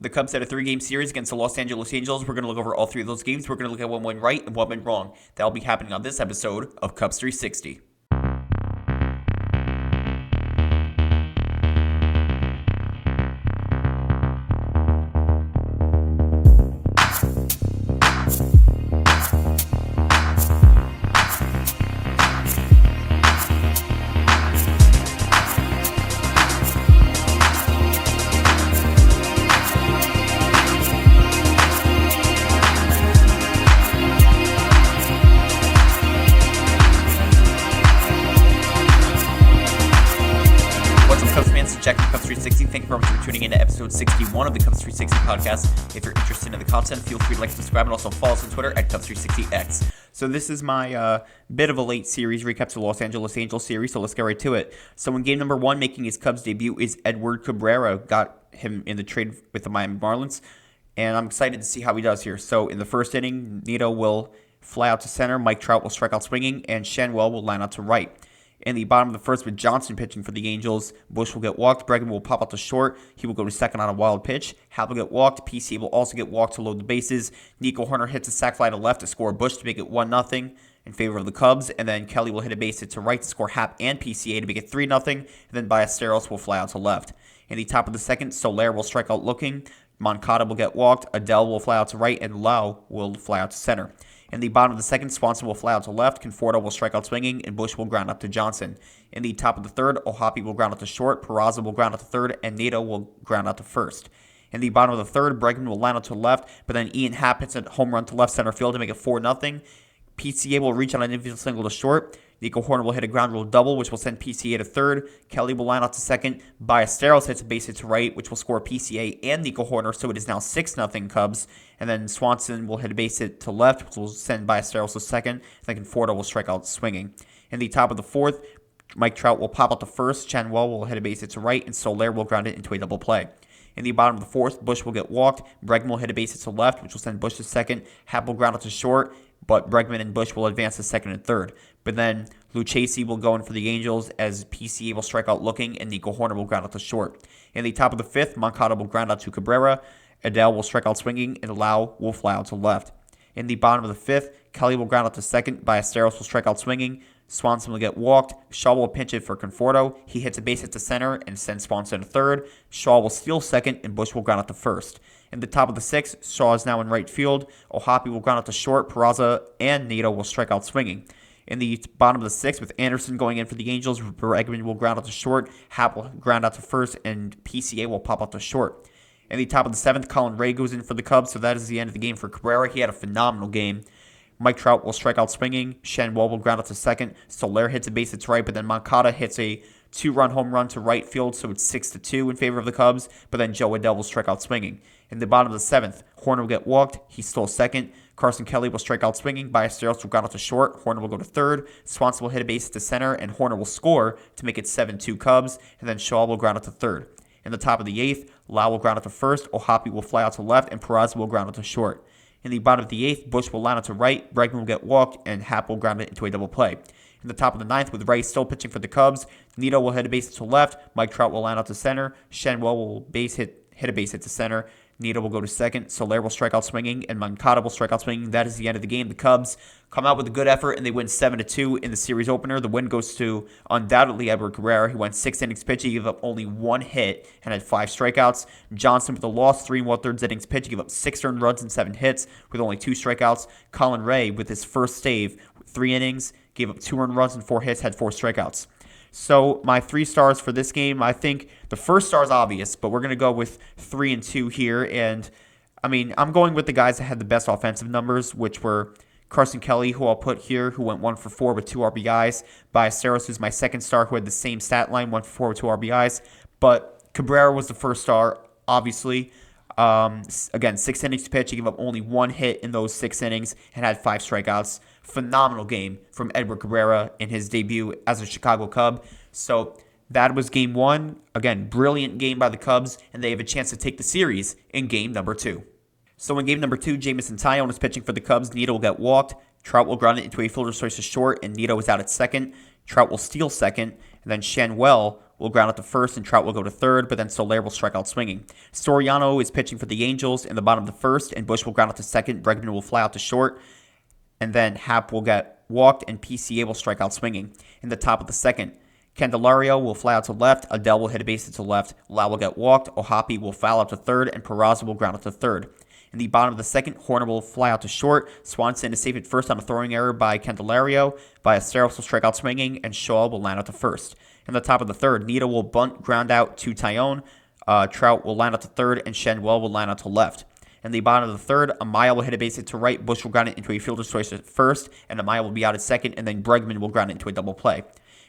The Cubs had a 3-game series against the Los Angeles Angels. We're going to look over all 3 of those games. We're going to look at what went right and what went wrong. That'll be happening on this episode of Cubs 360. Jack from Cubs 360. Thank you very much for tuning in to episode 61 of the Cubs 360 podcast. If you're interested in the content, feel free to like, subscribe, and also follow us on Twitter at Cubs360X. So this is my bit of a late series recap to the Los Angeles Angels series, so let's get right to it. So in game number 1, making his Cubs debut is Edward Cabrera. Got him in the trade with the Miami Marlins, and I'm excited to see how he does here. So in the first inning, Nido will fly out to center, Mike Trout will strike out swinging, and Shanwell will line out to right. In the bottom of the first, with Johnson pitching for the Angels, Bush will get walked. Bregman will pop out to short. He will go to second on a wild pitch. Hal will get walked. PCA will also get walked to load the bases. Nico Hoerner hits a sac fly to left to score Bush to make it 1-0 in favor of the Cubs. And then Kelly will hit a base hit to right to score Happ and PCA to make it 3-0. And then Ballesteros will fly out to left. In the top of the second, Soler will strike out looking. Moncada will get walked. Adell will fly out to right. And Lau will fly out to center. In the bottom of the second, Swanson will fly out to left, Conforto will strike out swinging, and Bush will ground up to Johnson. In the top of the third, Ohapi will ground out to short, Peraza will ground out to third, and Nato will ground out to first. In the bottom of the third, Bregman will line out to left, but then Ian Happ hits a home run to left center field to make it 4-0. PCA will reach on an infield single to short. Nico Hoerner will hit a ground rule double, which will send PCA to third. Kelly will line out to second. Ballesteros hits a base hit to right, which will score PCA and Nico Hoerner, so it is now 6-0 Cubs. And then Swanson will hit a base hit to left, which will send Ballesteros to second. And then Conforto will strike out swinging. In the top of the fourth, Mike Trout will pop out to first. Shanwell will hit a base hit to right, and Soler will ground it into a double play. In the bottom of the fourth, Bush will get walked. Bregman will hit a base hit to left, which will send Bush to second. Happ will ground out to short, but Bregman and Bush will advance to second and third. But then Lucchesi will go in for the Angels as PCA will strike out looking, and Nico Hoerner will ground out to short. In the top of the fifth, Moncada will ground out to Cabrera. Adell will strike out swinging, and Lau will fly out to left. In the bottom of the fifth, Kelly will ground out to second. Ballesteros will strike out swinging. Swanson will get walked. Shaw will pinch it for Conforto. He hits a base hit to center and sends Swanson to third. Shaw will steal second, and Bush will ground out to first. In the top of the sixth, Shaw is now in right field. Ohapi will ground out to short. Peraza and Nato will strike out swinging. In the bottom of the sixth, with Anderson going in for the Angels, Bregman will ground out to short. Happ will ground out to first, and PCA will pop out to short. In the top of the seventh, Colin Ray goes in for the Cubs, so that is the end of the game for Cabrera. He had a phenomenal game. Mike Trout will strike out swinging. Shanwell will ground out to second. Soler hits a base hit to right, but then Moncada hits a 2-run home run to right field, so it's 6-2 in favor of the Cubs. But then Joe Adell will strike out swinging. In the bottom of the seventh, Hoerner will get walked. He stole second. Carson Kelly will strike out swinging. Ballesteros will ground out to short. Hoerner will go to third. Swanson will hit a base to center, and Hoerner will score to make it 7-2 Cubs. And then Shaw will ground out to third. In the top of the eighth, Lau will ground out to first. Ohapi will fly out to left, and Peraza will ground out to short. In the bottom of the eighth, Bush will line out to right, Bregman will get walked, and Happ will ground it into a double play. In the top of the ninth, with Ray still pitching for the Cubs, Nido will hit a base hit to left, Mike Trout will line out to center, Shanwell will hit a base hit to center, Nido will go to second, Soler will strike out swinging, and Moncada will strike out swinging. That is the end of the game. The Cubs come out with a good effort, and they win 7-2 in the series opener. The win goes to, undoubtedly, Edward Cabrera. He went 6 innings pitch. He gave up only 1 hit and had 5 strikeouts. Johnson with a loss, 3 1/3 innings pitch. He gave up 6 earned runs and 7 hits with only 2 strikeouts. Colin Ray, with his first save, 3 innings, gave up 2 earned runs and 4 hits, had 4 strikeouts. So my 3 stars for this game, I think the first star is obvious, but we're going to go with 3 and 2 here. And, I mean, I'm going with the guys that had the best offensive numbers, which were Carson Kelly, who I'll put here, who went 1 for 4 with 2 RBIs. Ballesteros, who's my second star, who had the same stat line, 1 for 4 with 2 RBIs. But Cabrera was the first star, obviously. Again, 6 innings pitched. He gave up only 1 hit in those 6 innings and had 5 strikeouts. Phenomenal game from Edward Cabrera in his debut as a Chicago Cub. So that was game 1. Again, brilliant game by the Cubs, and they have a chance to take the series in game number 2. So in game number 2, Jameson Taillon is pitching for the Cubs. Nido will get walked. Trout will ground it into a fielder's choice to short, and Nido is out at second. Trout will steal second, and then Shanwell will ground out to first, and Trout will go to third, but then Soler will strike out swinging. Soriano is pitching for the Angels in the bottom of the first, and Bush will ground out to second. Bregman will fly out to short, and then Happ will get walked, and PCA will strike out swinging. In the top of the second, Candelario will fly out to left, Adell will hit a base to left, Lau will get walked, Ohapi will foul out to third, and Peraza will ground out to third. In the bottom of the second, Horner will fly out to short, Swanson is safe at first on a throwing error by Candelario, Ballesteros will strike out swinging, and Shaw will line out to first. In the top of the third, Nito will bunt ground out to Tyone, Trout will line out to third, and Shenwell will line out to left. In the bottom of the third, Amaya will hit a base hit to right, Bush will ground it into a fielder's choice at first, and Amaya will be out at second, and then Bregman will ground it into a double play.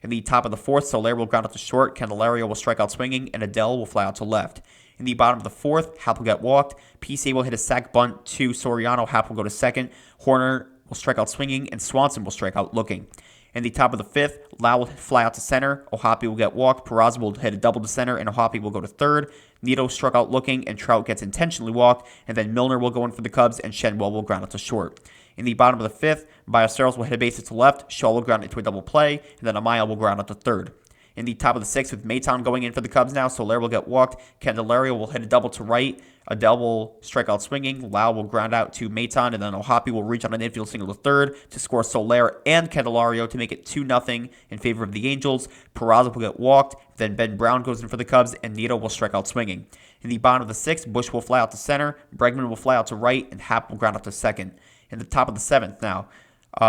In the top of the fourth, Soler will ground out to short, Candelario will strike out swinging, and Adell will fly out to left. In the bottom of the fourth, Happ will get walked, PCA will hit a sac bunt to Soriano, Happ will go to second, Horner will strike out swinging, and Swanson will strike out looking. In the top of the fifth, Lau will fly out to center, Ohapi will get walked, Peraza will hit a double to center, and Ohapi will go to third. Nito struck out looking, and Trout gets intentionally walked, and then Milner will go in for the Cubs, and Shenwell will ground out to short. In the bottom of the fifth, Ballesteros will hit a base hit to left, Shaw will ground into a double play, and then Amaya will ground out to third. In the top of the sixth, with Maton going in for the Cubs now, Soler will get walked, Candelario will hit a double to right, Adell will strike out swinging, Lau will ground out to Maton, and then Ohapi will reach on an infield single to third to score Soler and Candelario to make it 2-0 in favor of the Angels. Peraza will get walked, then Ben Brown goes in for the Cubs, and Nito will strike out swinging. In the bottom of the sixth, Bush will fly out to center, Bregman will fly out to right, and Happ will ground out to second. In the top of the seventh now,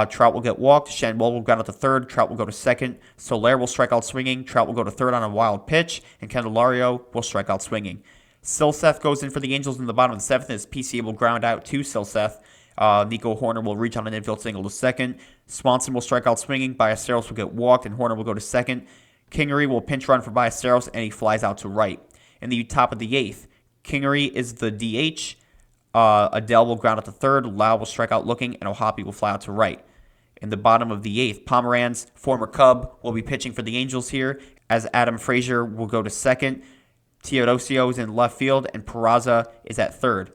Trout will get walked, Shenwell will ground out to third, Trout will go to second, Soler will strike out swinging, Trout will go to third on a wild pitch, and Candelario will strike out swinging. Silseth goes in for the Angels in the bottom of the seventh as PCA will ground out to Silseth. Nico Horner will reach on an infield single to second. Swanson will strike out swinging, Ballesteros will get walked, and Horner will go to second. Kingery will pinch run for Ballesteros, and he flies out to right. In the top of the eighth, Kingery is the DH. Adell will ground out to third, Lau will strike out looking, and Ohapi will fly out to right. In the bottom of the eighth, Pomeranz, former Cub, will be pitching for the Angels here, as Adam Frazier will go to second. Teodosio is in left field, and Peraza is at third.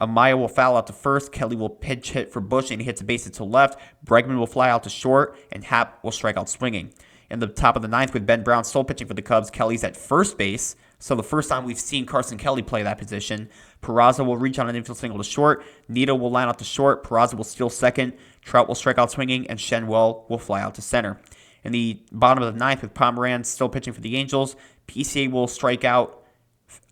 Amaya will foul out to first, Kelly will pinch hit for Bush, and he hits a base hit to left. Bregman will fly out to short, and Happ will strike out swinging. In the top of the ninth, with Ben Brown still pitching for the Cubs, Kelly's at first base. So the first time we've seen Carson Kelly play that position. Peraza will reach on an infield single to short. Nito will line out to short. Peraza will steal second. Trout will strike out swinging, and Shenwell will fly out to center. In the bottom of the ninth, with Pomeranz still pitching for the Angels, PCA will strike out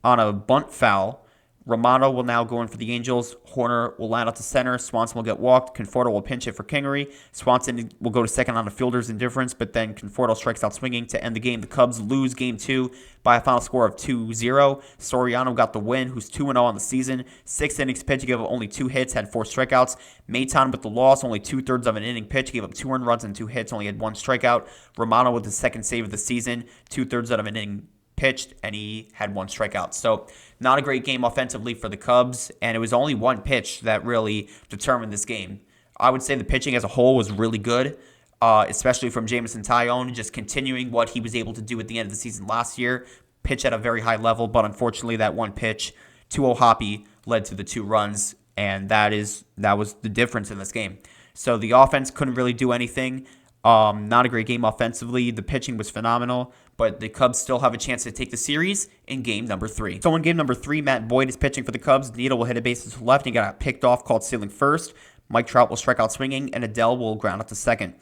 on a bunt foul. Romano will now go in for the Angels. Horner will line out to center. Swanson will get walked. Conforto will pinch hit for Kingery. Swanson will go to second on a fielder's indifference, but then Conforto strikes out swinging to end the game. The Cubs lose Game 2 by a final score of 2-0. Soriano got the win, who's 2-0 on the season. 6 innings pitch, he gave up only 2 hits, had 4 strikeouts. Maton with the loss, only 2/3 of an inning pitch, gave up 2 earned runs and 2 hits, only had 1 strikeout. Romano with the second save of the season, 2/3 out of an inning pitched, and he had 1 strikeout. So not a great game offensively for the Cubs, and it was only 1 pitch that really determined this game. I would say the pitching as a whole was really good, especially from Jameson Taillon, just continuing what he was able to do at the end of the season last year, pitch at a very high level, but unfortunately that 1 pitch to Ohapi led to the 2 runs, and that was the difference in this game. So the offense couldn't really do anything. Not a great game offensively. The pitching was phenomenal, but the Cubs still have a chance to take the series in game number 3. So in game number 3, Matt Boyd is pitching for the Cubs. Nito will hit a base to the left, and he got picked off, called stealing first. Mike Trout will strike out swinging, and Adell will ground out to second.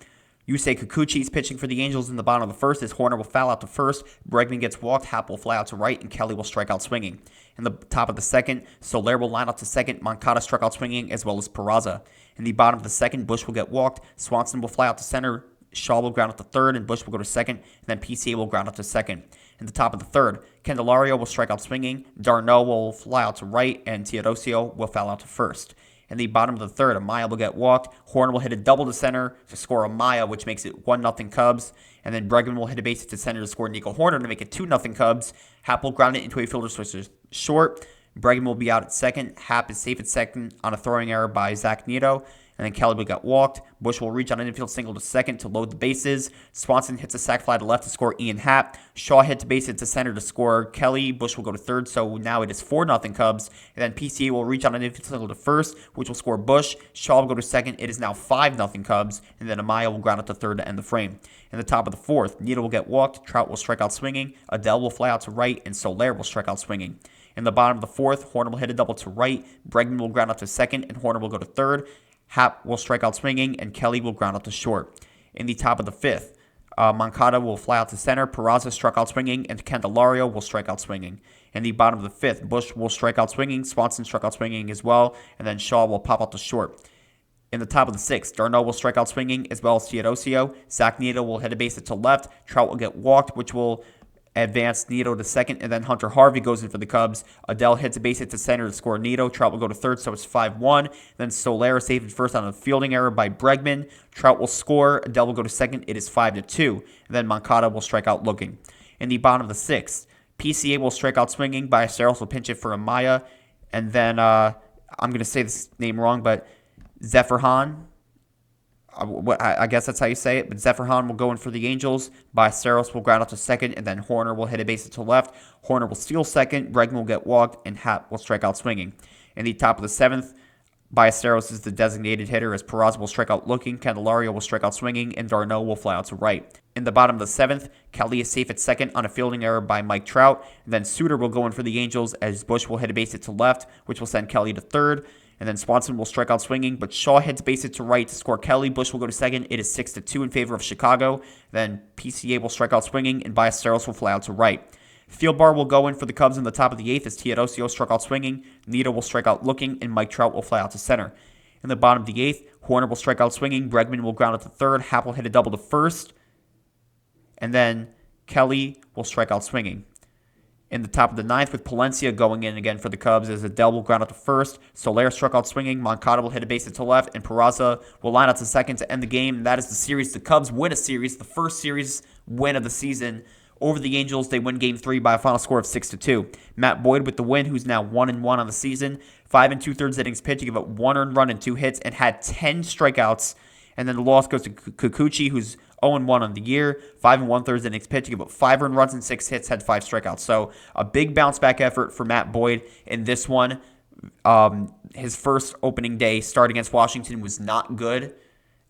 Yusei Kikuchi is pitching for the Angels in the bottom of the first as Horner will foul out to first. Bregman gets walked, Happ will fly out to right, and Kelly will strike out swinging. In the top of the second, Soler will line out to second. Moncada struck out swinging, as well as Peraza. In the bottom of the second, Bush will get walked. Swanson will fly out to center. Shaw will ground out to third, and Bush will go to second, and then PCA will ground out to second. In the top of the third, Candelario will strike out swinging, Darno will fly out to right, and Teodosio will foul out to first. In the bottom of the third, Amaya will get walked. Horner will hit a double to center to score Amaya, which makes it 1-0 Cubs. And then Bregman will hit a base to center to score Nico Horner to make it 2-0 Cubs. Happ will ground it into a fielder switch short. Bregman will be out at second. Happ is safe at second on a throwing error by Zach Nito. and then Kelly will get walked. Bush will reach on an infield single to second to load the bases. Swanson hits a sac fly to left to score Ian Happ. Shaw hits a base hit to center to score Kelly. Bush will go to third, so now it is 4-0 Cubs. And then PCA will reach on an infield single to first, which will score Bush. Shaw will go to second. It is now 5-0 Cubs, and then Amaya will ground out to third to end the frame. In the top of the fourth, Neto will get walked. Trout will strike out swinging. Adele will fly out to right, and Soler will strike out swinging. In the bottom of the fourth, Horner will hit a double to right. Bregman will ground out to second, and Horner will go to third. Happ will strike out swinging, and Kelly will ground out to short. In the top of the fifth, Moncada will fly out to center. Peraza struck out swinging, and Candelario will strike out swinging. In the bottom of the fifth, Bush will strike out swinging. Swanson struck out swinging as well, and then Shaw will pop out to short. In the top of the sixth, d'Arnaud will strike out swinging as well as Teodosio. Zach Neto will hit a base hit to left. Trout will get walked, which will advance Neto to second, and then Hunter Harvey goes in for the Cubs. Adele hits a base hit to center to score Neto. Trout will go to third, so it's 5-1. Then Soler is saved first on a fielding error by Bregman. Trout will score. Adele will go to second. It is 5-2. And then Moncada will strike out looking. In the bottom of the sixth, PCA will strike out swinging. Ballesteros will pinch it for Amaya. And then, I'm going to say this name wrong, but Zephyrhan, I guess that's how you say it, but Zephyrhan will go in for the Angels. Ballesteros will ground out to second, and then Horner will hit a base to left. Horner will steal second. Bregman will get walked, and Happ will strike out swinging. In the top of the seventh, Ballesteros is the designated hitter as Peraza will strike out looking, Candelario will strike out swinging, and d'Arnaud will fly out to right. In the bottom of the seventh, Kelly is safe at second on a fielding error by Mike Trout. And then Suter will go in for the Angels as Bush will hit a base hit to left, which will send Kelly to third. And then Swanson will strike out swinging, but Shaw hits base hit to right to score Kelly. Bush will go to second. It is 6-2 in favor of Chicago. Then PCA will strike out swinging, and Ballesteros will fly out to right. Field Bar will go in for the Cubs in the top of the eighth as Teodosio struck out swinging. Neto will strike out looking, and Mike Trout will fly out to center. In the bottom of the eighth, Horner will strike out swinging. Bregman will ground out to third. Happ will hit a double to first. And then Kelly will strike out swinging. In the top of the ninth, with Palencia going in again for the Cubs, as Adele will ground out to first. Soler struck out swinging. Moncada will hit a base hit to left, and Peraza will line out to second to end the game. And that is the series. The Cubs win a series, the first series win of the season over the Angels. They win Game 3 by a final score of 6-2. Matt Boyd with the win, who's now 1-1 on the season. 5 2/3 innings pitched. He gave up 1 earned run and 2 hits, and had 10 strikeouts. And then the loss goes to Kikuchi, who's 0-1 on the year. 5 1/3 innings pitched. He gave up 5 earned runs and 6 hits, had 5 strikeouts. So a big bounce back effort for Matt Boyd in this one. His first opening day start against Washington was not good,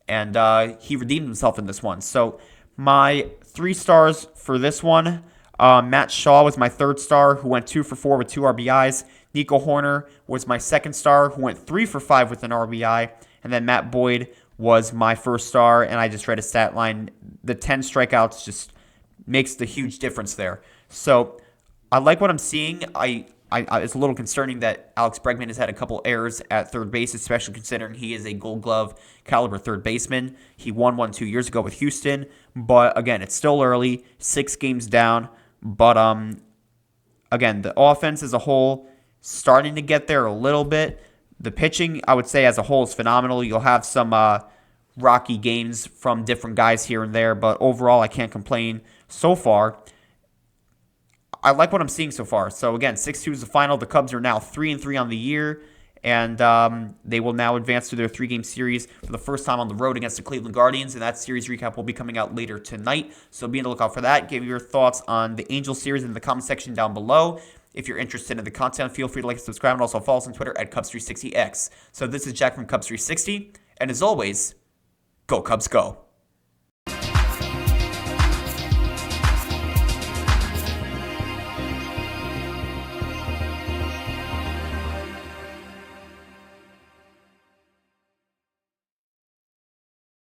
and he redeemed himself in this one. So my 3 stars for this one, Matt Shaw was my 3rd star, who went 2 for 4 with 2 RBIs. Nico Horner was my 2nd star, who went 3 for 5 with an RBI. And then Matt Boyd was my 1st star, and I just read a stat line. The 10 strikeouts just makes the huge difference there. So I like what I'm seeing. It's a little concerning that Alex Bregman has had a couple errors at third base, especially considering he is a Gold Glove caliber third baseman. He won one 2 years ago with Houston, but again, it's still early, 6 games down. But again, the offense as a whole starting to get there a little bit. The pitching, I would say, as a whole is phenomenal. You'll have some rocky games from different guys here and there, but overall, I can't complain so far. I like what I'm seeing so far. So again, 6-2 is the final. The Cubs are now 3-3 on the year, and they will now advance to their 3-game series for the first time on the road against the Cleveland Guardians, and that series recap will be coming out later tonight. So be on the lookout for that. Give your thoughts on the Angels series in the comment section down below. If you're interested in the content, feel free to like and subscribe, and also follow us on Twitter at Cubs360X. So this is Jack from Cubs360, and as always, go Cubs go.